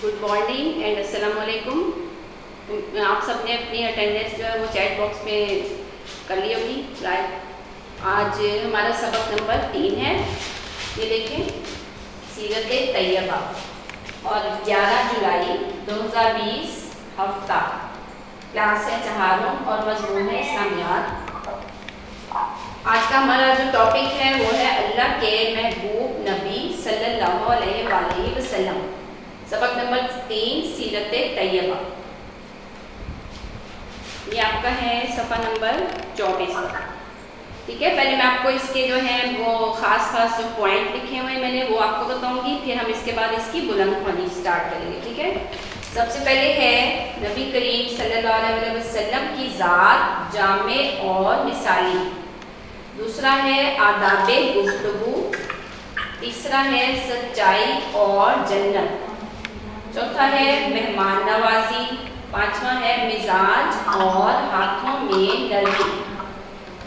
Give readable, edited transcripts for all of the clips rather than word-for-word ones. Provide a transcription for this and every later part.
Good morning and السلام علیکم. آپ سب نے اپنی اٹینڈنس جو ہے وہ چیٹ باکس میں کر لی ہوگی رائٹ. آج ہمارا سبق نمبر 3 ہے. یہ دیکھیں سیرت طیبہ اور 11 جولائی 2020 ہفتہ. کلاس ہے چہاروں اور مضمون ہے اسلامیات. آج کا ہمارا جو ٹاپک ہے وہ ہے اللہ کے محبوب نبی صلی اللہ علیہ وآلہ وسلم. سبق نمبر 3 سیرت طیبہ. یہ آپ کا ہے صفحہ نمبر 24 کا. ٹھیک ہے, پہلے میں آپ کو اس کے جو ہیں وہ خاص جو پوائنٹ لکھے ہوئے ہیں میں نے وہ آپ کو بتاؤں گی, پھر ہم اس کے بعد اس کی بلند خوانی اسٹارٹ کریں گے. ٹھیک ہے, سب سے پہلے ہے نبی کریم صلی اللہ علیہ وسلم کی ذات جامع اور مثالی. دوسرا ہے آداب گفتگو. تیسرا ہے سچائی اور جنت. چوتھا ہے مہمان نوازی. پانچواں ہے مزاج اور ہاتھوں میں نرمی.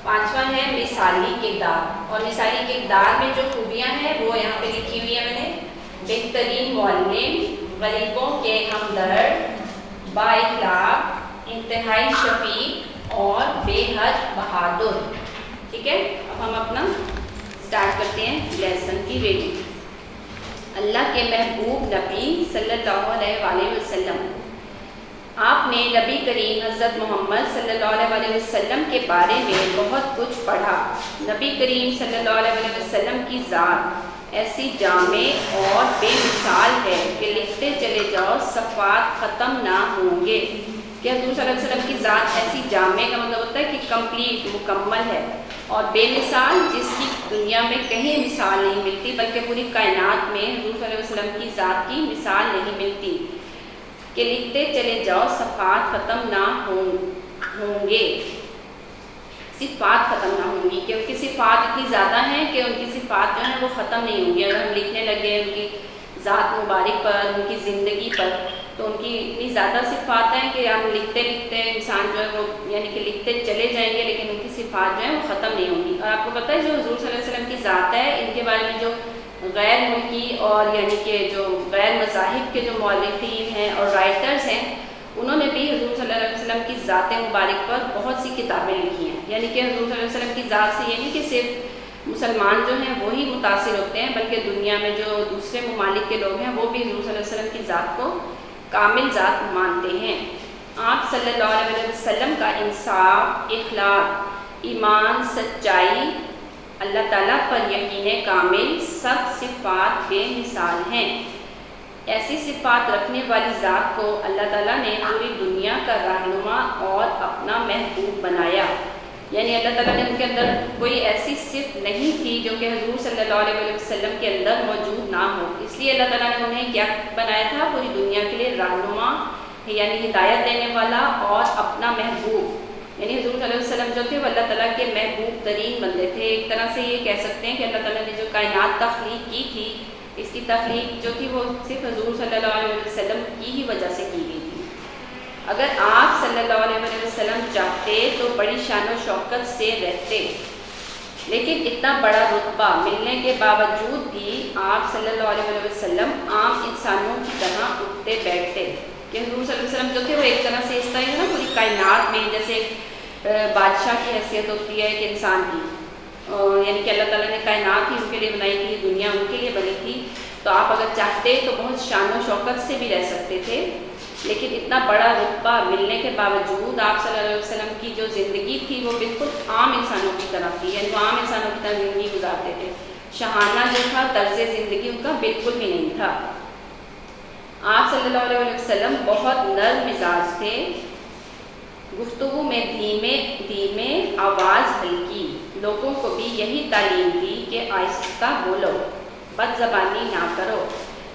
پانچواں ہے مثالی کردار. اور مثالی کردار میں جو خوبیاں ہیں وہ یہاں پہ لکھی ہوئی ہیں میں نے. بہترین معلم, غریبوں کے ہمدرد, بااخلاق, انتہائی شفیق اور بے حد بہادر. ٹھیک ہے, اب ہم اپنا اسٹارٹ کرتے ہیں لیسن کی ریڈنگ. اللہ کے محبوب نبی صلی اللہ علیہ وآلہ وسلم. آپ نے نبی کریم حضرت محمد صلی اللہ علیہ وآلہ وسلم کے بارے میں بہت کچھ پڑھا. نبی کریم صلی اللہ علیہ وآلہ وسلم کی ذات ایسی جامع اور بے مثال ہے کہ لکھتے چلے جاؤ صفحات ختم نہ ہوں گے. کہ حضور صلی اللہ علیہ وسلم کی ذات ایسی جامع کا مطلب ہوتا ہے کہ کمپلیٹ, مکمل ہے, اور بے مثال جس کی دنیا میں کہیں مثال نہیں ملتی, بلکہ پوری کائنات میں حضور صلی اللہ علیہ وسلم کی ذات کی مثال نہیں ملتی. کہ لکھتے چلے جاؤ صفحات ختم نہ ہوں گے. صفات ختم نہ ہوں گی کہ ان کی صفات اتنی زیادہ ہیں کہ ان کی صفات جو ہیں وہ ختم نہیں ہوں گی. اگر ہم لکھنے لگے ان کی ذات مبارک پر, ان کی زندگی پر, تو ان کی اتنی زیادہ صفات ہیں کہ ہم لکھتے لکھتے انسان جو ہے وہ یعنی کہ لکھتے چلے جائیں گے, لیکن ان کی صفات جو ہیں وہ ختم نہیں ہوں گی. اور آپ کو پتہ ہے جو حضور صلی اللہ علیہ وسلم کی ذات ہے, ان کے بارے میں جو غیر ملکی اور یعنی کہ جو غیر مذاہب کے جو مؤلفین ہیں اور رائٹرز ہیں, انہوں نے بھی حضور صلی اللہ علیہ وسلم کی ذات مبارک پر بہت سی کتابیں لکھی ہیں. یعنی کہ حضور صلی اللہ علیہ وسلم کی ذات سے یہ نہیں کہ صرف مسلمان جو ہیں وہی متاثر ہوتے ہیں, بلکہ دنیا میں جو دوسرے ممالک کے لوگ ہیں وہ بھی حضور صلی اللہ علیہ وسلم کی ذات کو کامل ذات مانتے ہیں. آپ صلی اللہ علیہ وسلم کا انصاف, اخلاق, ایمان, سچائی, اللہ تعالیٰ پر یقین کامل, سب صفات بے مثال ہیں. ایسی صفات رکھنے والی ذات کو اللہ تعالیٰ نے پوری دنیا کا رہنما اور اپنا محبوب بنایا. یعنی اللہ تعالیٰ نے ان کے اندر کوئی ایسی صفت نہیں تھی جو کہ حضور صلی اللہ علیہ وسلم کے اندر موجود نہ ہو. اس لیے اللہ تعالیٰ نے انہیں کیا بنایا تھا, پوری دنیا کے لیے رہنما یعنی ہدایت دینے والا اور اپنا محبوب. یعنی حضور صلی اللہ علیہ وسلم جو تھے وہ اللہ تعالیٰ کے محبوب ترین بندے تھے. ایک طرح سے یہ کہہ سکتے ہیں کہ اللہ تعالیٰ نے جو کائنات تخلیق کی تھی, اس کی تخلیق جو تھی وہ صرف حضور صلی اللہ علیہ وسلم کی ہی وجہ سے کی گئی تھی. اگر آپ صلی اللہ علیہ وسلم چاہتے تو بڑی شان و شوکت سے رہتے, لیکن اتنا بڑا رتبہ ملنے کے باوجود بھی آپ صلی اللہ علیہ وسلم عام انسانوں کی طرح اٹھتے بیٹھتے. کہ حضور صلی اللہ علیہ وسلم جو تھے وہ ایک طرح سے اس طرح ہے نا, پوری کائنات میں جیسے بادشاہ کی حیثیت ہوتی ہے ایک انسان کی, یعنی کہ اللہ تعالیٰ نے کائنات ہی ان کے لیے بنائی تھی, دنیا ان کے لیے بنی تھی. تو آپ اگر چاہتے تو بہت شان و شوکت سے بھی رہ سکتے تھے, لیکن اتنا بڑا رتبہ ملنے کے باوجود آپ صلی اللہ علیہ وسلم کی جو زندگی تھی وہ بالکل عام انسانوں کی طرح تھی. یعنی وہ عام انسانوں کی طرح زندگی گزارتے تھے. شاہانہ جو تھا طرز زندگی ان کا بالکل بھی نہیں تھا. آپ صلی اللہ علیہ وسلم بہت نرم مزاج تھے. گفتگو میں دھیمے, آواز ہلکی. لوگوں کو بھی یہی تعلیم دی کہ آہستہ بولو, بد زبانی نہ کرو.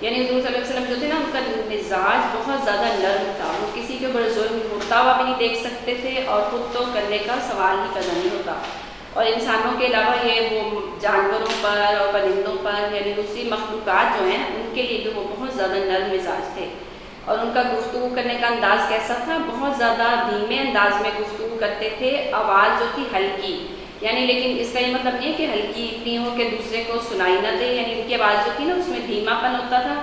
یعنی حضور صلی اللہ علیہ وسلم جو تھے نا, ان کا مزاج بہت زیادہ نرم تھا. وہ کسی کے اوپر ظلم ہوتا ہوا بھی نہیں دیکھ سکتے تھے, اور خود تو کرنے کا سوال ہی پیدا نہیں ہوتا. اور انسانوں کے علاوہ یہ وہ جانوروں پر اور پرندوں پر یعنی دوسری مخلوقات جو ہیں ان کے لیے بھی وہ بہت زیادہ نرم مزاج تھے. اور ان کا گفتگو کرنے کا انداز کیسا تھا, بہت زیادہ دھیمے انداز میں گفتگو کرتے تھے. آواز جو تھی ہلکی, یعنی لیکن اس کا یہ مطلب نہیں ہے کہ ہلکی اتنی ہو کہ دوسرے کو سنائی نہ دے. یعنی ان کی آواز جو تھی نا اس میں دھیما پن ہوتا تھا,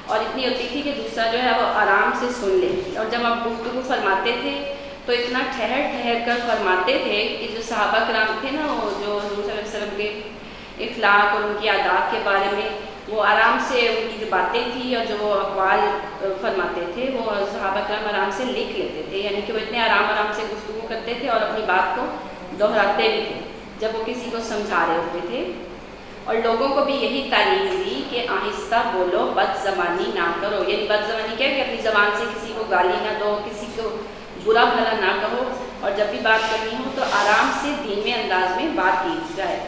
اور نہیں ہوتی تھی کہ دوسرا جو ہے وہ آرام سے سن لے، اور جب آپ گفتگو فرماتے تھے تو اتنا ٹھہر ٹھہر کر فرماتے تھے کہ جو صحابہ کرام تھے نا، وہ جو حضور صلی اللہ علیہ وسلم کے اخلاق اور ان کی عادات کے بارے میں وہ آرام سے ان کی جو باتیں تھیں اور جو وہ اقوال فرماتے تھے وہ صحابہ کرام آرام سے لکھ لیتے تھے، یعنی کہ وہ اتنے آرام سے گفتگو کرتے تھے اور اپنی بات کو دہراتے بھی تھے جب وہ کسی کو سمجھا رہے ہوتے تھے۔ اور لوگوں کو بھی یہی تعلیم دی کہ آہستہ بولو، بد زبانی نہ کرو، یعنی بد زبانی کیا کہ اپنی زبان سے کسی کو گالی نہ دو، کسی کو برا بھلا نہ کہو، اور جب بھی بات کرنی ہو تو آرام سے دھیمے انداز میں بات کی جائے۔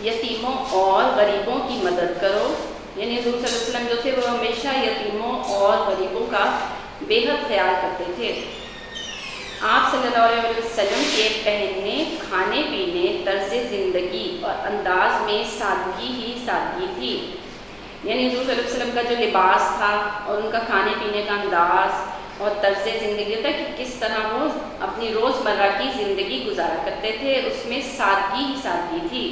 یتیموں اور غریبوں کی مدد کرو، یعنی حضور صلی اللہ علیہ وسلم جو تھے وہ ہمیشہ یتیموں اور غریبوں کا بے حد خیال کرتے تھے۔ آپ صلی اللہ علیہ وسلم کے پہننے، کھانے پینے، طرز زندگی اور انداز میں سادگی ہی سادگی تھی، یعنی حضور صلی اللہ علیہ وسلم کا جو لباس تھا اور ان کا کھانے پینے کا انداز اور طرز زندگی تھا کہ کس طرح وہ اپنی روزمرہ کی زندگی گزارا کرتے تھے، اس میں سادگی ہی سادگی تھی۔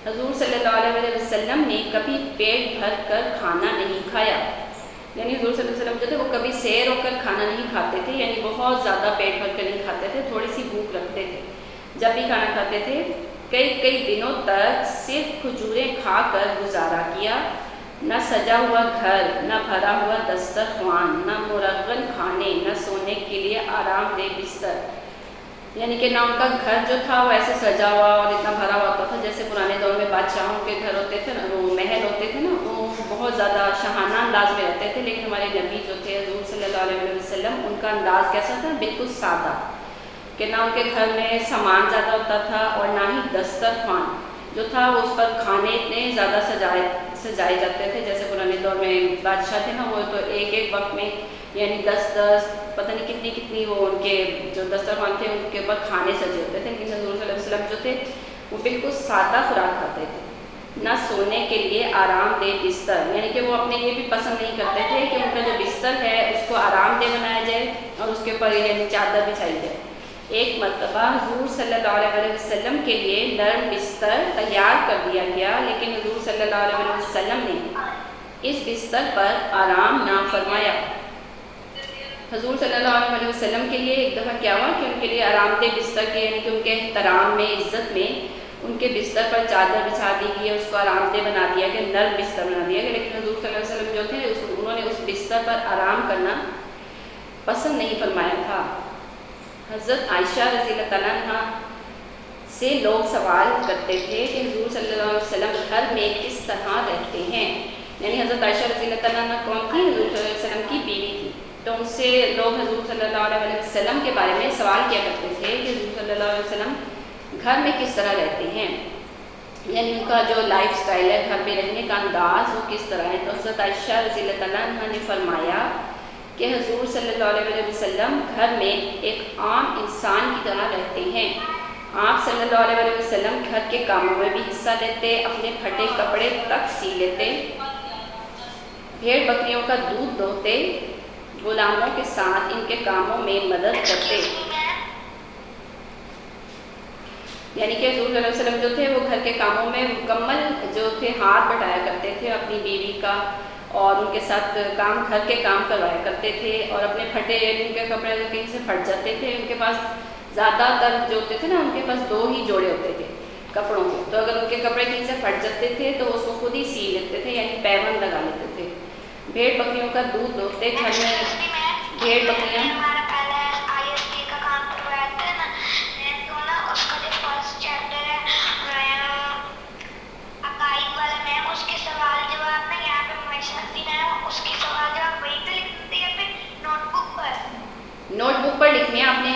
حضور صلی اللہ علیہ وسلم نے کبھی پیٹ بھر کر کھانا نہیں کھایا، یعنی حضور صلی اللہ علیہ وسلم جو تھے وہ کبھی سیر ہو کر کھانا نہیں کھاتے تھے، یعنی بہت زیادہ پیٹ بھر کر نہیں کھاتے تھے، تھوڑی سی بھوک رکھتے تھے۔ جب بھی کھانا کھاتے تھے کئی دنوں تک صرف کھجوریں کھا کر گزارا کیا، نہ سجا ہوا گھر، نہ بھرا ہوا دسترخوان، نہ مرغن کھانے، نہ سونے کے لیے آرام دہ بستر، یعنی کہ نہ ان کا گھر جو تھا وہ ایسے سجا ہوا اور اتنا بھرا ہوتا تھا جیسے پرانے دور میں بادشاہوں کے گھر ہوتے تھے نا، وہ محل ہوتے تھے نا، وہ بہت زیادہ شاہانہ انداز میں رہتے تھے، لیکن ہمارے نبی جو تھے حضور صلی اللہ علیہ وسلم ان کا انداز کیسا تھا؟ بالکل سادہ، کہ نہ ان کے گھر میں سامان زیادہ ہوتا تھا اور نہ ہی دسترخوان جو تھا وہ اس پر کھانے اتنے زیادہ سجائے جاتے تھے جیسے پرانے دور میں بادشاہ تھے نا، وہ تو ایک وقت میں یعنی 10 پتہ نہیں کتنی وہ ان کے جو دسترخوان تھے ان کے اوپر کھانے سجے ہوتے تھے، لیکن حضور صلی اللہ علیہ وسلم جو تھے وہ بالکل سادہ خوراک کھاتے تھے۔ نہ سونے کے لیے آرام دہ بستر، یعنی کہ وہ اپنے یہ بھی پسند نہیں کرتے تھے کہ ان کا جو بستر ہے اس کو آرام دہ بنایا جائے اور اس کے اوپر یعنی چادر بچھائی جائے۔ ایک مرتبہ حضور صلی اللہ علیہ وسلم کے لیے نرم بستر تیار کر دیا گیا، لیکن حضور صلی اللہ علیہ وسلم نے اس بستر پر آرام نہ فرمایا۔ حضور صلی اللہ علیہ وسلم کے لیے ایک دفعہ کیا ہوا کہ ان کے لیے آرام دہ بستر کے یعنی کہ ان کے احترام میں، عزت میں ان کے بستر پر چادر بچھا دی گئی، اس کو آرام دہ بنا دیا گیا، نرم بستر بنا دیا گیا، لیکن حضور صلی اللہ علیہ وسلم جو تھے انہوں نے اس بستر پر آرام کرنا پسند نہیں فرمایا تھا۔ حضرت عائشہ رضی اللہ تعالیٰ عنہ سے لوگ سوال کرتے تھے کہ حضور صلی اللہ علیہ وسلم گھر میں کس طرح رہتے ہیں، یعنی حضرت عائشہ رضی اللہ تعالیٰ عنہ کون تھی؟ حضور صلی اللہ علیہ وسلم کی بیوی تھی، تو ان سے لوگ حضور صلی اللہ علیہ وسلم کے بارے میں سوال کیا کرتے تھے کہ حضور صلی اللہ علیہ وسلم گھر میں کس طرح رہتے ہیں، یعنی ان کا جو لائف سٹائل ہے، گھر میں رہنے کا انداز وہ کس طرح ہے۔ تو حضرت عائشہ رضی اللہ تعالیٰ عنہ نے فرمایا کہ حضور صلی اللہ علیہ وسلم گھر میں ایک عام انسان کی طرح رہتے ہیں۔ آپ صلی اللہ علیہ وسلم گھر کے کاموں میں بھی حصہ لیتے، اپنے پھٹے کپڑے تک سی لیتے، بھیڑ بکریوں کا دودھ دوہتے، غلاموں کے ساتھ ان کے کاموں میں مدد کرتے، یعنی کہ حضور صلی اللہ علیہ وسلم جو تھے وہ گھر کے کاموں میں مکمل جو تھے ہاتھ بٹایا کرتے تھے اپنی بیوی کا، اور ان کے ساتھ گھر کے کام کروایا کرتے تھے، اور اپنے پھٹے ان کے کپڑے اگر کہیں سے پھٹ جاتے تھے، ان کے پاس زیادہ تر جو ہوتے تھے نا ان کے پاس 2 ہی جوڑے ہوتے تھے کپڑوں کے، تو اگر ان کے کپڑے کہیں سے پھٹ جاتے تھے تو اس کو خود ہی سی لیتے تھے، یعنی پیون لگا لیتے تھے۔ بھیڑ بکریوں کا دودھ دوہتے، گھر میں بھیڑ بکریاں نوٹ بک پر لکھنے آپ نے۔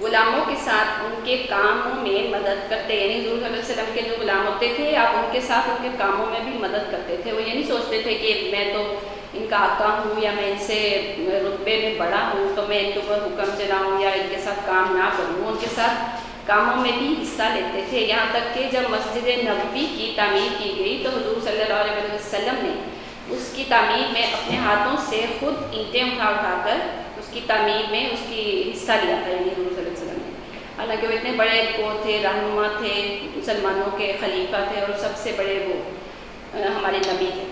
غلاموں کے ساتھ ان کے کاموں میں مدد کرتے، یعنی حضور صلی اللہ علیہ وسلم کے جو غلام ہوتے تھے آپ ان کے ساتھ ان کے کاموں میں بھی مدد کرتے تھے۔ وہ یہ نہیں سوچتے تھے کہ میں تو ان کا آقا ہوں یا میں ان سے رتبے میں بڑا ہوں تو میں ان کے اوپر حکم چلاؤں یا ان کے ساتھ کام نہ کروں، ان کے ساتھ کاموں میں بھی حصہ لیتے تھے۔ یہاں تک کہ جب مسجد نبوی کی تعمیر کی گئی تو حضور صلی اللہ علیہ وسلم نے اس کی تعمیر میں اپنے ہاتھوں سے خود اینٹیں اٹھا کر اس اس کی تعمیر میں اس کی حصہ لیا تھا یعنی حضور صلی اللہ علیہ وسلم نے. حالانکہ وہ اتنے بڑے وہ تھے، رہنما تھے، مسلمانوں کے خلیفہ تھے اور سب سے بڑے وہ ہمارے نبی تھے.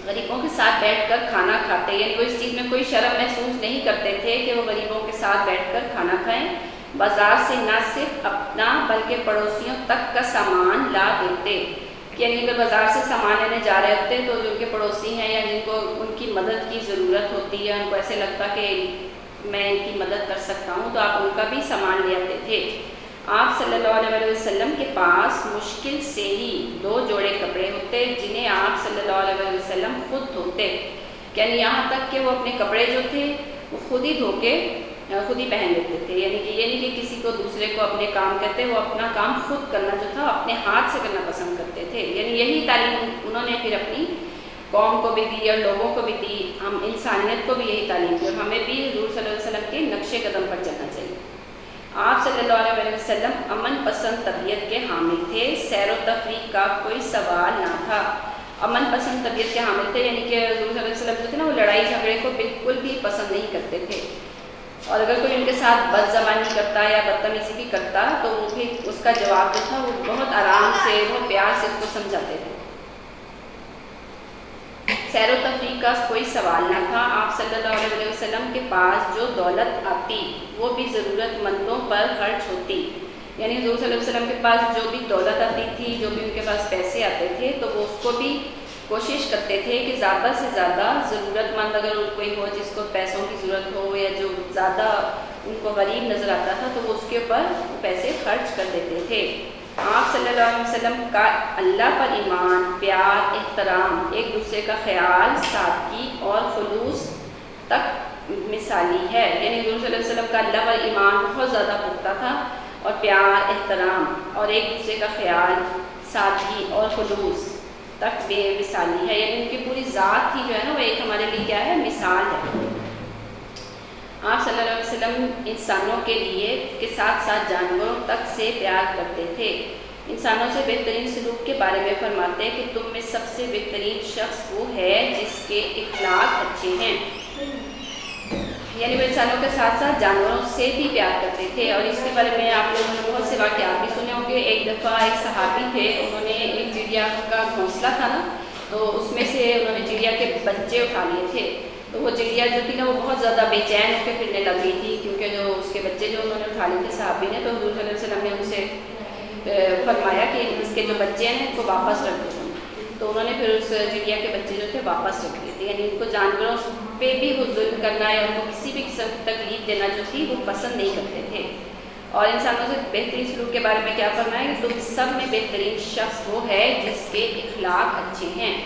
غریبوں کے ساتھ بیٹھ کر کھانا کھاتے، یعنی وہ اس چیز میں کوئی شرم محسوس نہیں کرتے تھے کہ وہ غریبوں کے ساتھ بیٹھ کر کھانا کھائیں. بازار سے نہ صرف اپنا بلکہ پڑوسیوں تک کا سامان لا دیتے. یعنی اگر بازار سے سامان لینے جا رہے ہوتے تو جو ان کے پڑوسی ہیں یا جن کو ان کی مدد کی ضرورت ہوتی ہے، ان کو ایسے لگتا کہ میں ان کی مدد کر سکتا ہوں، تو آپ ان کا بھی سامان لے آتے تھے. آپ صلی اللہ علیہ وسلم کے پاس مشکل سے ہی 2 جوڑے کپڑے ہوتے جنہیں آپ صلی اللہ علیہ وسلم خود دھوتے. یعنی یہاں تک کہ وہ اپنے کپڑے جو تھے وہ خود ہی دھو کے خود ہی پہن لیتے تھے. یعنی کہ یہ نہیں کہ کسی کو دوسرے کو اپنے کام کہتے، وہ اپنا کام خود کرنا جو تھا اپنے ہاتھ سے کرنا پسند کرتے تھے. یعنی یہی تعلیم انہوں نے پھر اپنی قوم کو بھی دی اور لوگوں کو بھی دی. ہم انسانیت کو بھی یہی تعلیم دی اور ہمیں بھی حضور صلی اللہ علیہ وسلم کے نقش قدم پر چلنا چاہیے. آپ صلی اللہ علیہ وسلم امن پسند طبیعت کے حامل تھے. سیر و تفریح کا کوئی سوال نہ تھا. امن پسند طبیعت کے حامل تھے یعنی کہ حضور صلی اللہ علیہ وسلم جو تھے نا وہ لڑائی جھگڑے کو بالکل بھی پسند نہیں کرتے تھے. اور اگر کوئی ان کے ساتھ بد زبانی کرتا یا بدتمیزی بھی کرتا تو وہ بھی اس کا جواب جو تھا وہ بہت آرام سے بہت پیار سے اس کو سمجھاتے تھے. سیر و تفریح کا کوئی سوال نہ تھا. آپ صلی اللہ علیہ وسلم کے پاس جو دولت آتی وہ بھی ضرورت مندوں پر خرچ ہوتی. یعنی حضور صلی اللہ علیہ وسلم کے پاس جو بھی دولت آتی تھی، جو بھی ان کے پاس پیسے آتے تھے، تو وہ اس کو بھی کوشش کرتے تھے کہ زیادہ سے زیادہ ضرورت مند اگر کوئی ہو جس کو پیسوں کی ضرورت ہو یا جو زیادہ ان کو غریب نظر آتا تھا تو وہ اس کے اوپر پیسے خرچ کر دیتے تھے. آپ صلی اللہ علیہ وسلم کا اللہ پر ایمان، پیار، احترام، ایک دوسرے کا خیال، سادگی اور خلوص تک مثالی ہے. یعنی حضور صلی اللہ علیہ وسلم کا اللہ پر ایمان بہت زیادہ پختہ تھا اور پیار، احترام اور ایک دوسرے کا خیال، سادگی اور خلوص تک بے مثالی ہے. یعنی ان کی پوری ذات ہی جو ہے نا وہ ایک ہمارے لیے کیا ہے، مثال ہے. آپ صلی اللہ علیہ وسلم انسانوں کے لیے کے ساتھ ساتھ جانوروں تک سے پیار کرتے تھے. انسانوں سے بہترین سلوک کے بارے میں فرماتے ہیں کہ تم میں سب سے بہترین شخص وہ ہے جس کے اخلاق اچھے ہیں. یعنی وہ انسانوں کے ساتھ ساتھ جانوروں سے بھی پیار کرتے تھے. اور اس کے بارے میں آپ لوگوں نے بہت سے واقعات بھی سنے ہوں گے. ایک دفعہ ایک صحابی تھے، انہوں نے ایک چڑیا کا گھونسلہ تھا نا، تو اس میں سے انہوں نے چڑیا کے بچے اٹھا لیے تھے. تو وہ چڑیا جو تھی نا وہ بہت زیادہ بے چین ہو کے پھرنے لگ گئی تھی، کیونکہ جو اس کے بچے جو انہوں نے اٹھا لیے تھے صحابی نے، تو حضور صلی اللہ علیہ وسلم نے ان سے فرمایا کہ اس کے جو بچے ہیں ان کو واپس رکھ دو. تو انہوں نے پھر اس چڑیا کے بچے جو تھے واپس رکھ لیے تھے. یعنی ان کو جانوروں پہ بھی وہ ظلم کرنا یا ان کو کسی بھی قسم کی تکلیف دینا جو تھی وہ پسند نہیں کرتے تھے. اور انسانوں سے بہترین سلوک کے بارے میں کیا فرمایا کہ تم سب میں بہترین شخص وہ ہے جس کے اخلاق اچھے ہیں.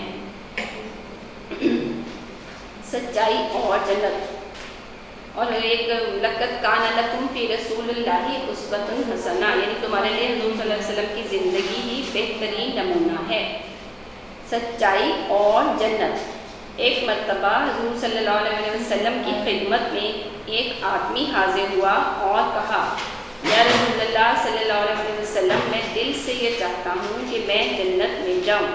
سچائی اور جنت. اور ایک لقد کان لکم فی رسول اللہ اسوۃ حسنہ، یعنی تمہارے لیے حضور صلی اللہ علیہ وسلم کی زندگی ہی بہترین نمونہ ہے. سچائی اور جنت. ایک مرتبہ حضور صلی اللہ علیہ وسلم کی خدمت میں ایک آدمی حاضر ہوا اور کہا، یا رسول اللہ صلی اللہ علیہ وسلم، میں دل سے یہ چاہتا ہوں کہ میں جنت میں جاؤں،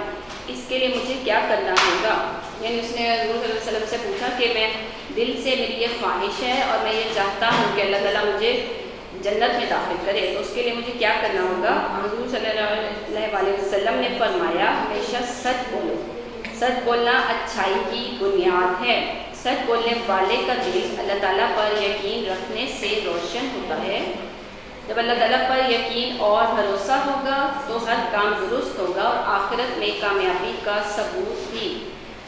اس کے لیے مجھے کیا کرنا ہوگا؟ یعنی اس نے حضور صلی اللہ علیہ وسلم سے پوچھا کہ میں دل سے میری یہ خواہش ہے اور میں یہ چاہتا ہوں کہ اللہ تعالیٰ مجھے جنت میں داخل کرے، تو اس کے لیے مجھے کیا کرنا ہوگا؟ حضور صلی اللہ علیہ وسلم نے فرمایا، ہمیشہ سچ بولو. سچ بولنا اچھائی کی بنیاد ہے. سچ بولنے والے کا دل اللہ تعالیٰ پر یقین رکھنے سے روشن ہوتا ہے. جب اللہ تعالیٰ پر یقین اور بھروسہ ہوگا تو ہر کام درست ہوگا اور آخرت میں کامیابی کا ثبوت بھی.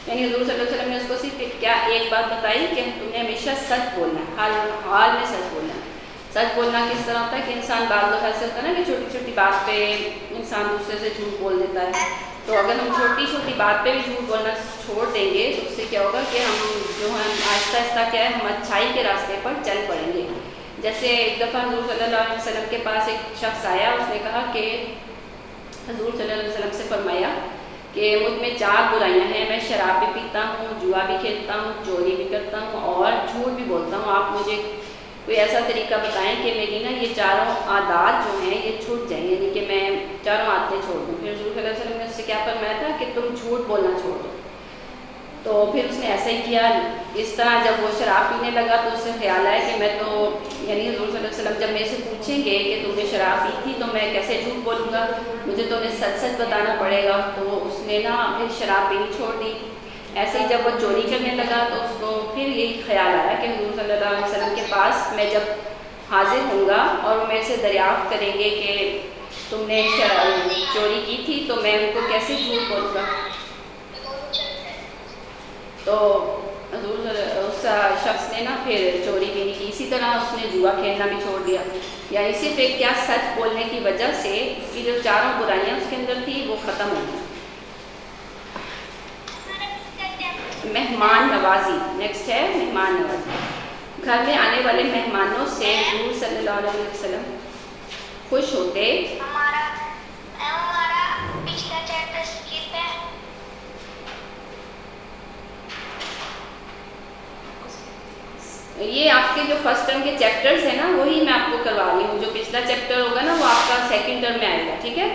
یعنی حضور صلی اللہ علیہ وسلم نے اس کو صرف کیا ایک بات بتائی کہ تم نے ہمیشہ سچ بولنا ہے، حال میں سچ بولنا ہے. سچ بولنا کس طرح ہوتا ہے کہ انسان بعض دفعہ سے ہوتا ہے نا کہ چھوٹی چھوٹی بات پہ انسان دوسرے سے جھوٹ بول دیتا ہے. تو اگر ہم چھوٹی چھوٹی بات پہ بھی جھوٹ بولنا چھوڑ دیں گے تو اس سے کیا ہوگا کہ ہم جو ہے آہستہ آہستہ کیا ہے ہم اچھائی کے راستے پر چل پڑیں گے. جیسے ایک دفعہ حضور صلی اللہ علیہ وسلم کے پاس ایک شخص آیا، اس نے کہا کہ حضور صلی اللہ علیہ وسلم سے فرمایا کہ مجھ میں 4 برائیاں ہیں، میں شراب بھی پیتا ہوں، جوا بھی کھیلتا ہوں، چوری بھی کرتا ہوں اور جھوٹ بھی بولتا ہوں. آپ مجھے کوئی ایسا طریقہ بتائیں کہ میری نا یہ 4 عادات جو ہیں یہ چھوٹ جائیں، یعنی کہ میں 4 عادتیں چھوڑ دوں. پھر حضور صلی اللہ علیہ وسلم نے اس سے کیا فرمایا تھا کہ تم جھوٹ بولنا چھوڑ دو. تو پھر اس نے ایسا ہی کیا. اس طرح جب وہ شراب پینے لگا تو اسے خیال آیا کہ میں تو یعنی حضور صلی اللہ علیہ وسلم جب میرے سے پوچھیں گے کہ تم نے شراب پی تھی تو میں کیسے جھوٹ بولوں گا, مجھے تو انہیں سچ سچ بتانا پڑے گا. تو اس نے نا پھر شراب پینی چھوڑ دی. ایسے ہی جب وہ چوری کرنے لگا تو اس کو پھر یہی خیال آیا کہ حضور صلی اللہ علیہ وسلم کے پاس میں جب حاضر ہوں گا اور وہ میرے سے دریافت کریں گے کہ تم نے چوری کی تھی تو میں ان کو کیسے جھوٹ بولوں گا. تو حضور اس شخص نے نا پھر چوری بھی نہیں کی. اسی طرح اس نے جوا کھیلنا بھی چھوڑ دیا. یعنی صرف ایک کیا سچ بولنے کی وجہ سے اس کی جو چاروں برائیاں اس کے اندر تھی وہ ختم ہو گئی. مہمان نوازی. نیکسٹ ہے مہمان نوازی. گھر میں آنے والے مہمانوں سے حضور صلی اللہ علیہ وسلم خوش ہوتے. یہ آپ کے جو فرسٹ ٹرم کے چیپٹرز ہیں نا وہی میں آپ کو کروا رہی ہوں. جو پچھلا چیپٹر ہوگا نا وہ آپ کا سیکنڈ ٹرم میں آئے گا. ٹھیک ہے.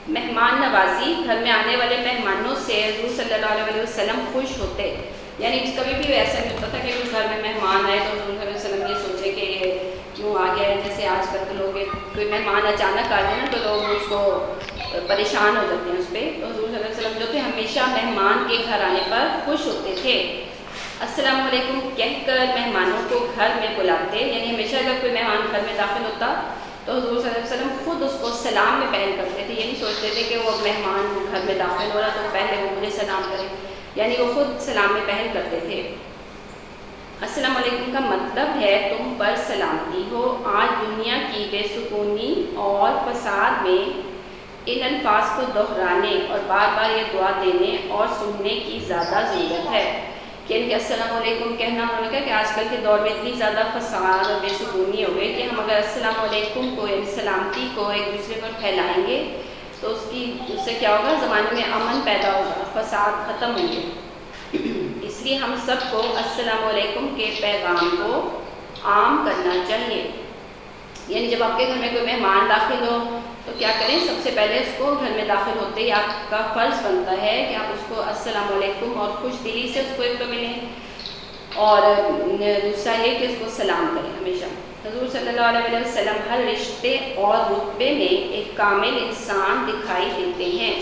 مہمان نوازی. گھر میں آنے والے مہمانوں سے حضور صلی اللہ علیہ وسلم خوش ہوتے. یعنی کبھی بھی ایسا نہیں ہوتا تھا کہ کوئی گھر میں مہمان آئے تو حضور صلی اللہ علیہ وسلم یہ سوچے کہ یہ کیوں آ گیا ہے. جیسے آج کل کے لوگ کوئی مہمان اچانک آ جائے نا تو لوگ اس کو پریشان ہو جاتے ہیں اس پہ. تو حضور صلی اللہ علیہ وسلم جو تھے ہمیشہ مہمان کے گھر آنے پر خوش ہوتے تھے. السلام علیکم کہہ کر مہمانوں کو گھر میں بلاتے. یعنی ہمیشہ اگر کوئی مہمان گھر میں داخل ہوتا تو حضور صلی اللہ علیہ وسلم خود اس کو سلام میں پہل کرتے تھے. یہ نہیں سوچتے تھے کہ وہ مہمان گھر میں داخل ہو رہا تو پہلے وہ مجھے سلام کرے. یعنی وہ خود سلام میں پہل کرتے تھے. السلام علیکم کا مطلب ہے تم پر سلامتی ہو. آج دنیا کی بے سکونی اور فساد میں ان الفاظ کو دہرانے اور بار بار یہ دعا دینے اور سننے کی زیادہ ضرورت ہے. یعنی کہ السلام علیکم کہنا, انہوں نے کہا کہ آج کل کے دور میں اتنی زیادہ فساد اور بے سکونی ہو گئی کہ ہم اگر السلام علیکم کو یعنی سلامتی کو ایک دوسرے پر پھیلائیں گے تو اس سے کیا ہوگا, زمانے میں امن پیدا ہوگا, فساد ختم ہوں گے. اس لیے ہم سب کو السلام علیکم کے پیغام کو عام کرنا چاہیے. یعنی جب آپ کے گھر میں کوئی مہمان داخل ہو تو کیا کریں, سب سے پہلے اس کو گھر میں داخل ہوتے ہی آپ کا فرض بنتا ہے کہ آپ اس کو السلام علیکم اور خوش دلی سے اس کو ایک تو ملیں, اور دوسرا یہ کہ اس کو سلام کریں ہمیشہ. حضور صلی اللہ علیہ وسلم ہر رشتے اور رتبے میں ایک کامل انسان دکھائی دیتے ہیں.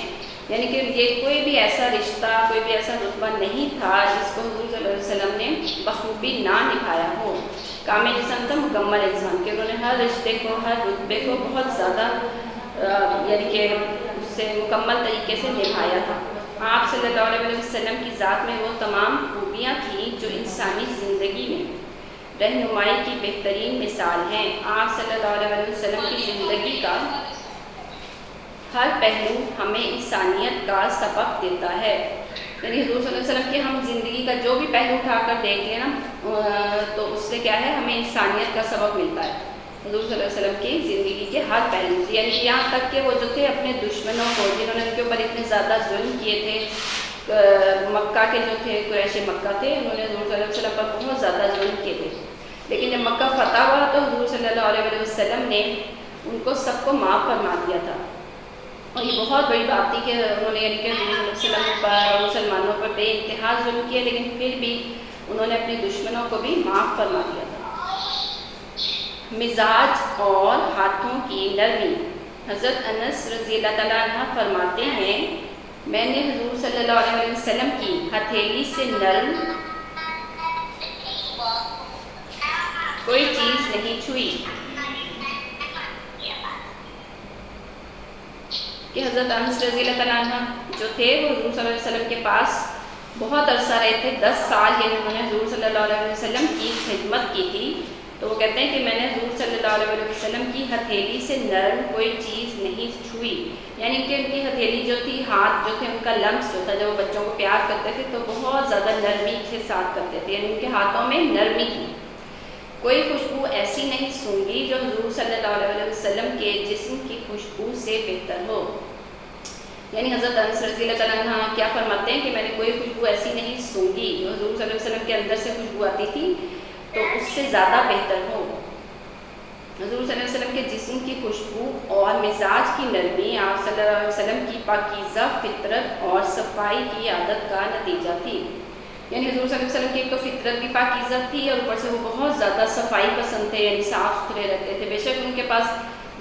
یعنی کہ یہ کوئی بھی ایسا رشتہ, کوئی بھی ایسا رتبہ نہیں تھا جس کو حضور صلی اللہ علیہ وسلم نے بخوبی نہ نبھایا ہو. کامل انسان تھا, مکمل انسان, کہ انہوں نے ہر رشتے کو, ہر رتبے کو بہت زیادہ یعنی کہ اس سے مکمل طریقے سے نبھایا تھا. آپ صلی اللہ علیہ وسلم کی ذات میں وہ تمام خوبیاں تھیں جو انسانی زندگی میں رہنمائی کی بہترین مثال ہیں. آپ صلی اللہ علیہ وسلم کی زندگی کا ہر پہلو ہمیں انسانیت کا سبق دیتا ہے. یعنی حضور صلی اللہ علیہ وسلم کی ہم زندگی کا جو بھی پہلو اٹھا کر دیکھ لیں نا تو اس سے کیا ہے, ہمیں انسانیت کا سبق ملتا ہے. حضور صلی اللہ علیہ وسلم کی زندگی کے ہر پہلو سے, یعنی یہاں تک کہ وہ جو تھے اپنے دشمنوں کو, جنہوں نے ان کے اوپر اتنے زیادہ ظلم کیے تھے, مکہ کے جو تھے قریش مکہ تھے, انہوں نے حضور صلی اللہ علیہ وسلم پر بہت زیادہ ظلم کیے تھے. لیکن جب مکہ فتح ہوا تو حضور صلی اللہ علیہ وسلم نے ان کو سب کو معاف فرما دیا تھا. اور یہ بہت بڑی بات تھی کہ انہوں نے یعنی کہ حضور صلی اللہ علیہ وسلم پر اور مسلمانوں پر بے انتہا ظلم کیا, لیکن پھر بھی انہوں نے اپنے دشمنوں کو بھی معاف فرما دیا تھا. مزاج اور ہاتھوں کی نرمی. حضرت انس رضی اللہ تعالیٰ عنہ فرماتے ہیں, میں نے حضور صلی اللہ علیہ وسلم کی ہتھیلی سے نرم کوئی چیز نہیں چھوئی. کہ حضرت انس رضی اللہ تعالیٰ عنہ جو تھے وہ حضور صلی اللہ علیہ وسلم کے پاس بہت عرصہ رہے تھے, 10 سال یعنی انہوں نے حضور صلی اللہ علیہ وسلم کی خدمت کی تھی. تو وہ کہتے ہیں کہ میں نے حضور صلی اللہ علیہ وسلم کی ہتھیلی سے نرم کوئی چیز نہیں چھوئی. یعنی کہ ان کی ہتھیلی جو تھی, ہاتھ جو تھے, ان کا لمس جو تھا, جب وہ بچوں کو پیار کرتے تھے تو بہت زیادہ نرمی کے ساتھ کرتے تھے, یعنی ان کے ہاتھوں میں نرمی تھی. کوئی خوشبو ایسی نہیں سونگی جو حضور صلی اللہ علیہ وسلم کے جسم کی خوشبو سے بہتر ہو. یعنی حضرت انس رضی اللہ تعالیٰ عنہ کیا فرماتے ہیں کہ میں نے کوئی خوشبو ایسی نہیں سونگی جو حضور صلی اللہ علیہ وسلم کے اندر سے خوشبو آتی تھی تو اس سے زیادہ بہتر ہو. حضور صلی اللہ علیہ وسلم کے جسم کی خوشبو اور مزاج کی نرمی آپ صلی اللہ علیہ وسلم کی پاکیزہ فطرت اور صفائی کی عادت کا نتیجہ تھی. یعنی حضور صلی اللہ علیہ وسلم کی ایک تو فطرت بھی پاکیزہ تھی اور اوپر سے وہ بہت زیادہ صفائی پسند تھے، یعنی صاف ستھرے رہتے تھے. بے شک ان کے پاس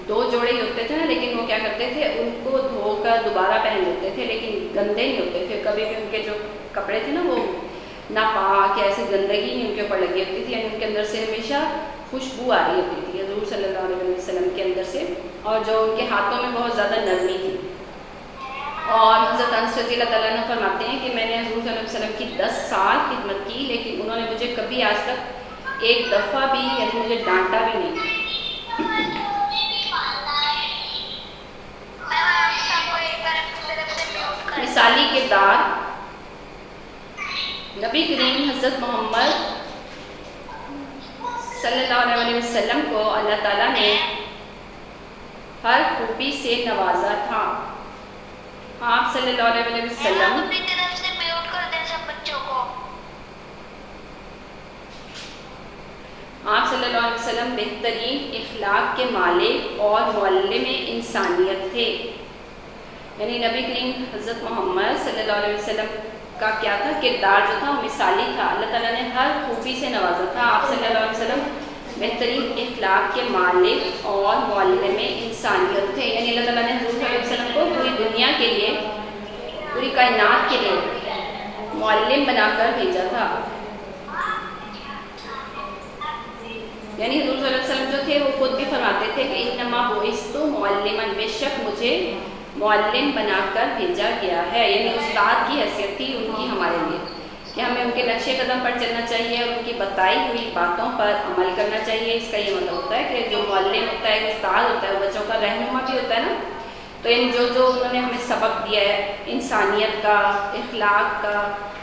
2 جوڑے ہی ہوتے تھے نا، لیکن وہ کیا کرتے تھے، ان کو دھو کر دوبارہ پہن لیتے تھے، لیکن گندے نہیں ہوتے تھے. کبھی بھی ان کے جو کپڑے تھے نا وہ ناپاک، ایسے گندگی نہیں ان کے اوپر لگی ہوتی تھی، یعنی ان کے اندر سے ہمیشہ خوشبو آ رہی ہوتی تھی حضور صلی اللہ علیہ وسلم کے اندر سے، اور جو ان کے ہاتھوں میں بہت زیادہ نرمی تھی. اور حضرت انس رضی اللہ تعالیٰ عنہ فرماتے ہیں کہ میں نے حضور صلی اللہ علیہ وسلم کی 10 سال خدمت کی، لیکن انہوں نے مجھے کبھی آج تک ایک دفعہ بھی یعنی مجھے ڈانٹا بھی نہیں. مثالی کردار نبی کریم حضرت محمد صلی اللہ علیہ وسلم کو اللہ تعالیٰ نے ہر خوبی سے نوازا تھا. آپ صلی اللہ علیہ وسلم آپ صلی اللہ علیہ وسلم بہترین اخلاق کے مالک اور معلم انسانیت تھے. یعنی نبی کریم حضرت محمد صلی اللہ علیہ وسلم کا کیا تھا، کردار جو تھا وہ مثالی تھا. اللہ تعالیٰ نے ہر خوبی سے نوازا تھا. آپ صلی اللہ علیہ وسلم بہترین اخلاق کے مالک اور معلم انسانیت تھے. یعنی اللہ تعالیٰ نے حضور صلی اللہ علیہ وسلم کو پوری دنیا کے لیے، پوری کائنات کے لیے معلم بنا کر بھیجا تھا. یعنی حضور صلی اللہ علیہ وسلم جو تھے وہ خود بھی فرماتے تھے کہ انما بعثت معلما، بے شک مجھے معلم بنا کر بھیجا گیا ہے. یعنی استاد کی حیثیت تھی ان کی ہمارے لیے کہ ہمیں ان کے نقش قدم پر چلنا چاہیے اور ان کی بتائی ہوئی باتوں پر عمل کرنا چاہیے. اس کا یہ مطلب ہوتا ہے کہ جو معلم ہوتا ہے، استاد ہوتا ہے، وہ بچوں کا رہنما بھی ہوتا ہے نا. تو ان جو انہوں نے ہمیں سبق دیا ہے انسانیت کا، اخلاق کا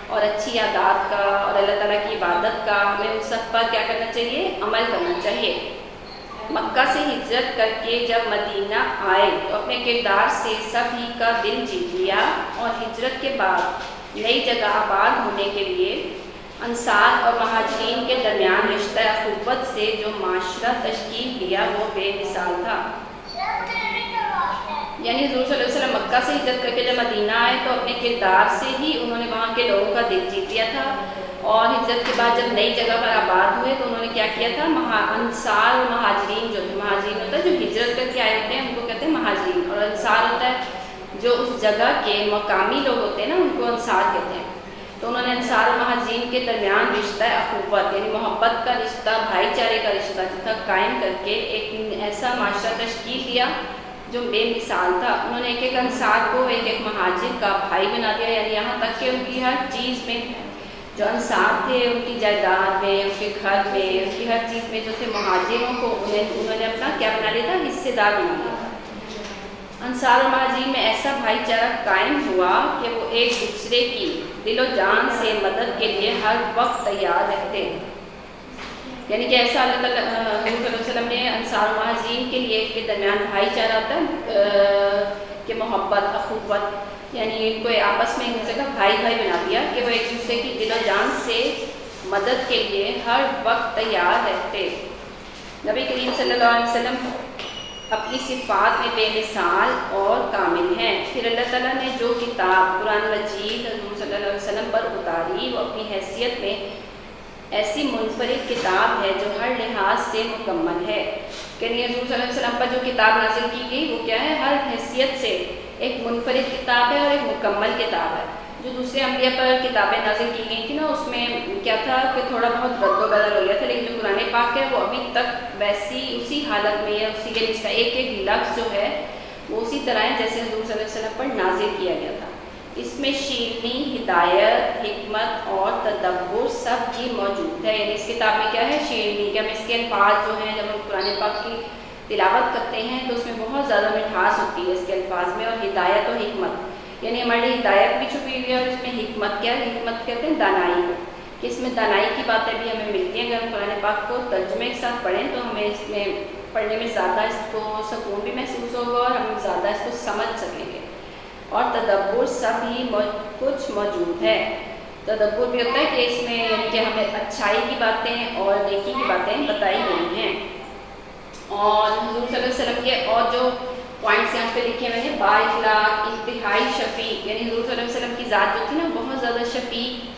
اور اچھی عادات کا اور اللہ تعالیٰ کی عبادت کا، ہمیں ان سب پر کیا کرنا چاہیے، عمل کرنا چاہیے. مکہ سے ہجرت کر کے جب مدینہ آئے تو اپنے کردار سے سبھی کا دل جیت لیا، اور ہجرت کے بعد نئی جگہ آباد ہونے کے لیے انصار اور مہاجرین کے درمیان رشتہ اخوت سے جو معاشرہ تشکیل دیا وہ بے مثال تھا. یعنی حضور صلی اللہ علیہ وسلم مکہ سے ہجرت کر کے جب مدینہ آئے تو اپنے کردار سے ہی انہوں نے وہاں کے لوگوں کا دل جیت لیا تھا. اور ہجرت کے بعد جب نئی جگہ پر آباد ہوئے تو انہوں نے کیا کیا تھا، انصار اور مہاجرین جو تھے، مہاجرین ہوتا ہے جو ہجرت کر کے آئے ہوتے ہیں ان کو کہتے ہیں مہاجرین، اور انصار ہوتا ہے جو اس جگہ کے مقامی لوگ ہوتے ہیں نا ان کو انصار کہتے ہیں. تو انہوں نے انصار اور مہاجرین کے درمیان رشتہ اخوت یعنی محبت کا رشتہ، بھائی چارے کا رشتہ جو تھا قائم کر کے ایک ایسا معاشرہ تشکیل دیا جو بے مثال تھا. انہوں نے ایک ایک انصار کو ایک ایک مہاجر کا بھائی بنا دیا، یعنی یہاں تک کہ ان کی ہر چیز میں جو انصار تھے ان کی جائیداد میں، ان کے گھر میں، ان کی ہر چیز میں جو تھے مہاجروں کو انہوں نے اپنا کیا بنا لیا تھا، حصے دار بنا لیا. انصار اور مہاجرین میں ایسا بھائی چارہ قائم ہوا کہ وہ ایک دوسرے کی دل و جان سے مدد کے لیے ہر وقت تیار رہتے. یعنی کہ ایسا اللہ تعالیٰ حضور صلی اللہ علیہ وسلم نے انصار و مہاجرین کے لیے کے درمیان بھائی چارہ ہوتا ہے کہ محبت اخوت، یعنی ان کو آپس میں ایک دوسرے کا بھائی بھائی بنا دیا کہ وہ ایک دوسرے کی دل و جان سے مدد کے لیے ہر وقت تیار رہتے. نبی کریم صلی اللہ علیہ وسلم اپنی صفات میں بے مثال اور کامل ہیں. پھر اللہ تعالیٰ نے جو کتاب قرآن مجید حضور صلی اللہ علیہ وسلم پر اتاری وہ اپنی حیثیت میں ایسی منفرد کتاب ہے جو ہر لحاظ سے مکمل ہے. یعنی حضور صلی اللہ علیہ وسلم پر جو کتاب نازل کی گئی وہ کیا ہے، ہر حیثیت سے ایک منفرد کتاب ہے اور ایک مکمل کتاب ہے. جو دوسرے انبیاء پر کتابیں نازل کی گئی تھیں نا اس میں کیا تھا کہ تھوڑا بہت رد و بدل ہو گیا تھا، لیکن جو قرآن پاک ہے وہ ابھی تک ویسی اسی حالت میں ہے، اسی کے اس کا ایک ایک لفظ جو ہے وہ اسی طرح ہے جیسے حضور صلی اللہ علیہ وسلم پر نازل کیا گیا تھا. اس میں شیرنی، ہدایت، حکمت اور تدبر سب کی موجود ہے. یعنی اس کتاب میں کیا ہے، شیرنی، کہ ہم اس کے الفاظ جو ہیں جب ہم قرآن پاک کی تلاوت کرتے ہیں تو اس میں بہت زیادہ مٹھاس ہوتی ہے اس کے الفاظ میں، اور ہدایت و حکمت یعنی ہماری ہدایت بھی چھپی ہوئی ہے، اور اس میں حکمت کیا ہے، حکمت کہتے ہیں دانائی کو، کہ اس میں دانائی کی باتیں بھی ہمیں ملتی ہیں. اگر ہم قرآن پاک کو ترجمے کے ساتھ پڑھیں تو ہمیں اس میں پڑھنے میں زیادہ اس کو سکون بھی محسوس ہوگا اور ہم زیادہ اس کو سمجھ سکیں گے. اور تدبر سب ہی کچھ موجود ہے. تدبر بھی ہوتا ہے کہ اس میں یعنی کہ ہمیں اچھائی کی باتیں اور نیکی کی باتیں بتائی گئی ہیں. اور حضور صلی اللہ علیہ وسلم کے اور جو پوائنٹس یہاں پہ لکھے میں نے، بااخلاق، انتہائی شفیق، یعنی حضور صلی اللہ علیہ وسلم کی ذات جو تھی نا بہت زیادہ شفیق،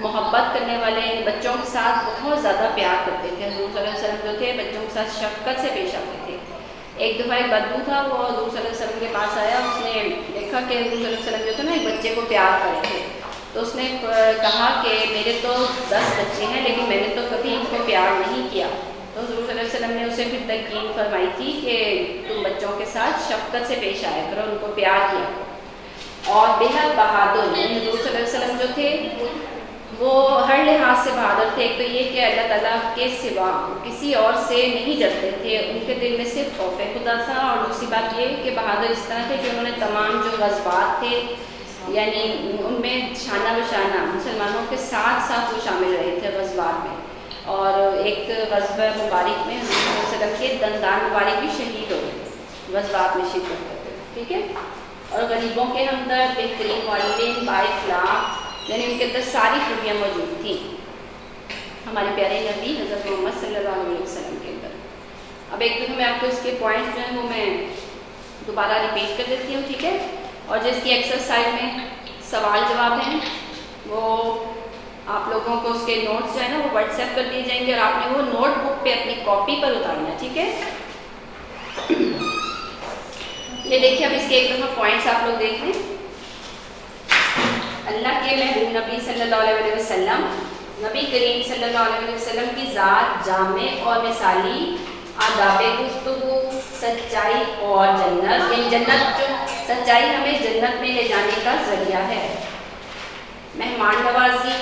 محبت کرنے والے، بچوں کے ساتھ بہت زیادہ پیار کرتے تھے. حضور صلی اللہ علیہ وسلم جو تھے بچوں کے ساتھ شفقت سے پیش آتے تھے. ایک دفعہ ایک بدو تھا، وہ حضور صلی اللہ علیہ وسلم کے پاس آیا، اس نے دیکھا کہ حضور صلی اللہ علیہ وسلم جو تھے نا ایک بچے کو پیار کرے تھے، تو اس نے کہا کہ میرے تو 10 بچے ہیں لیکن میں نے تو کبھی ان کو پیار نہیں کیا. تو حضور صلی اللہ علیہ وسلم نے اسے پھر تلقین فرمائی تھی کہ تم بچوں کے ساتھ شفقت سے پیش آیا کرو، ان کو پیار کیا کرو. اور بےحد بہادر، یعنی حضور صلی اللہ علیہ وسلم جو تھے وہ ہر لحاظ سے بہادر تھے. ایک تو یہ کہ اللہ تعالیٰ کے سوا کسی اور سے نہیں ڈرتے تھے، ان کے دل میں صرف خوف خدا تھا. اور دوسری بات یہ کہ بہادر اس طرح تھے کہ انہوں نے تمام جو غزوات تھے یعنی ان میں شانہ بشانہ مسلمانوں کے ساتھ ساتھ وہ شامل رہے تھے غزوات میں. اور ایک غزوہ مبارک میں حضور صلی اللہ علیہ وسلم کے دندان مبارک بھی شہید ہو گئے غزوات میں شرکت کرتے ہوئے. ٹھیک ہے. اور غریبوں کے ہمدرد، بہترین والدین، بااخلاق، یعنی ان کے اندر ساری خوبیاں موجود تھیں ہمارے پیارے نبی حضرت محمد صلی اللہ علیہ وسلم کے اندر. اب ایک دفعہ میں آپ کو اس کے پوائنٹس جو ہیں وہ میں دوبارہ ریپیٹ کر دیتی ہوں. ٹھیک ہے. اور جو اس کی ایکسرسائز میں سوال جواب ہیں وہ آپ لوگوں کو اس کے نوٹس جو ہے نا وہ واٹس ایپ کر دیے جائیں گے، اور آپ نے وہ نوٹ بک پہ اپنی کاپی پر اتارنا. ٹھیک ہے. یہ دیکھیے اب اس کے ایک دفعہ پوائنٹس آپ لوگ دیکھ لیں. اللہ کے محبوب نبی صلی اللہ علیہ وسلم، نبی کریم صلی اللہ علیہ وسلم کی ذات جامع اور مثالی، آداب گفتگو، سچائی اور جنت، یعنی جنت جو سچائی ہمیں جنت میں لے جانے کا ذریعہ ہے. مہمان نوازی،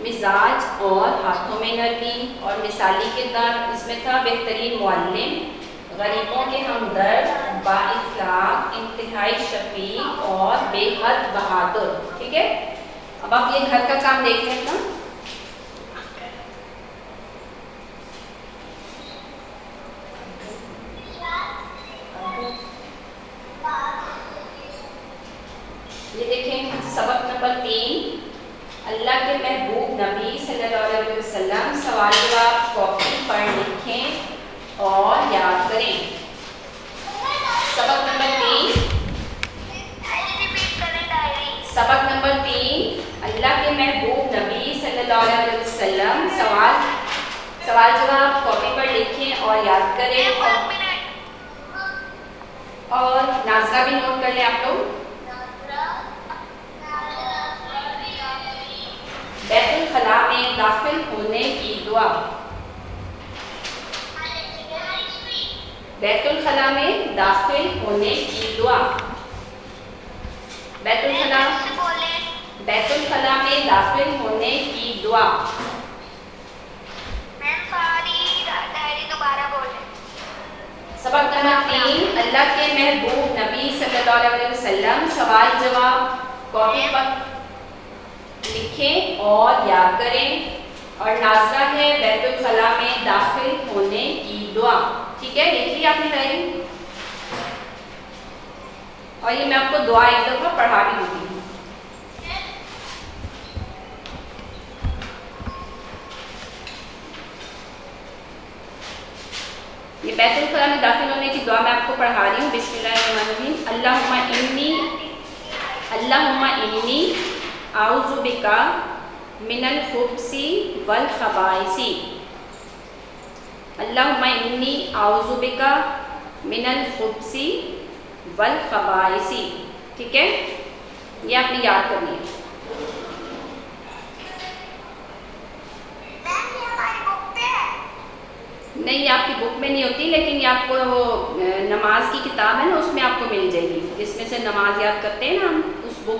مزاج اور ہاتھوں میں نرمی اور مثالی کردار اس میں تھا. بہترین معلم، غریبوں کے ہمدرد، بااخلاق، انتہائی شفیق اور بے حد بہادر. ٹھیک ہے. اب آپ یہ گھر کا کام دیکھ لیں نا. یہ دیکھیں سبق نمبر 3، اللہ کے محبوب نبی صلی اللہ علیہ وسلم. سوال جواب کاپی پر لکھیں اور یاد کریں. سبق نمبر 3، سبق نمبر 3، اللہ کے محبوب نبی صلی اللہ علیہ وسلم. سوال جواب کاپی پر لکھیں اور یاد کریں. اور ناظرہ بھی نوٹ کر لیں آپ لوگ. بیت الخلا میں داخل ہونے کی دعا. بیت الخلا میں داخل ہونے کی دعا. بیت الخلا میں داخل ہونے کی دعا. سبق نمبر 3، اللہ کے محبوب نبی صلی اللہ علیہ وسلم. سوال جواب کاپی پر لکھیں اور یاد کریں. اور ناظرہ ہے بیت الخلا میں داخل ہونے کی دعا. ٹھیک ہے. لکھ لی آپ نے ڈائری. اور یہ میں آپ کو دعا ایک دفعہ پڑھا بھی دوں گی. یہ بیت الخلا میں داخل ہونے کی دعا میں آپ کو پڑھا رہی ہوں. بسم اللہ الرحمن الرحیم. اللہم انی اعوذ بک من الخبث والخبائث. اللہم انی اعوذ بک من الخبث والخبائث. ٹھیک ہے. یہ آپ نے یاد کرنی ہے. نہیں یہ آپ کی بک میں نہیں ہوتی، لیکن یہ آپ کو وہ نماز کی کتاب ہے نا اس میں آپ کو مل جائے گی، جس میں سے نماز یاد کرتے ہیں نا ہم.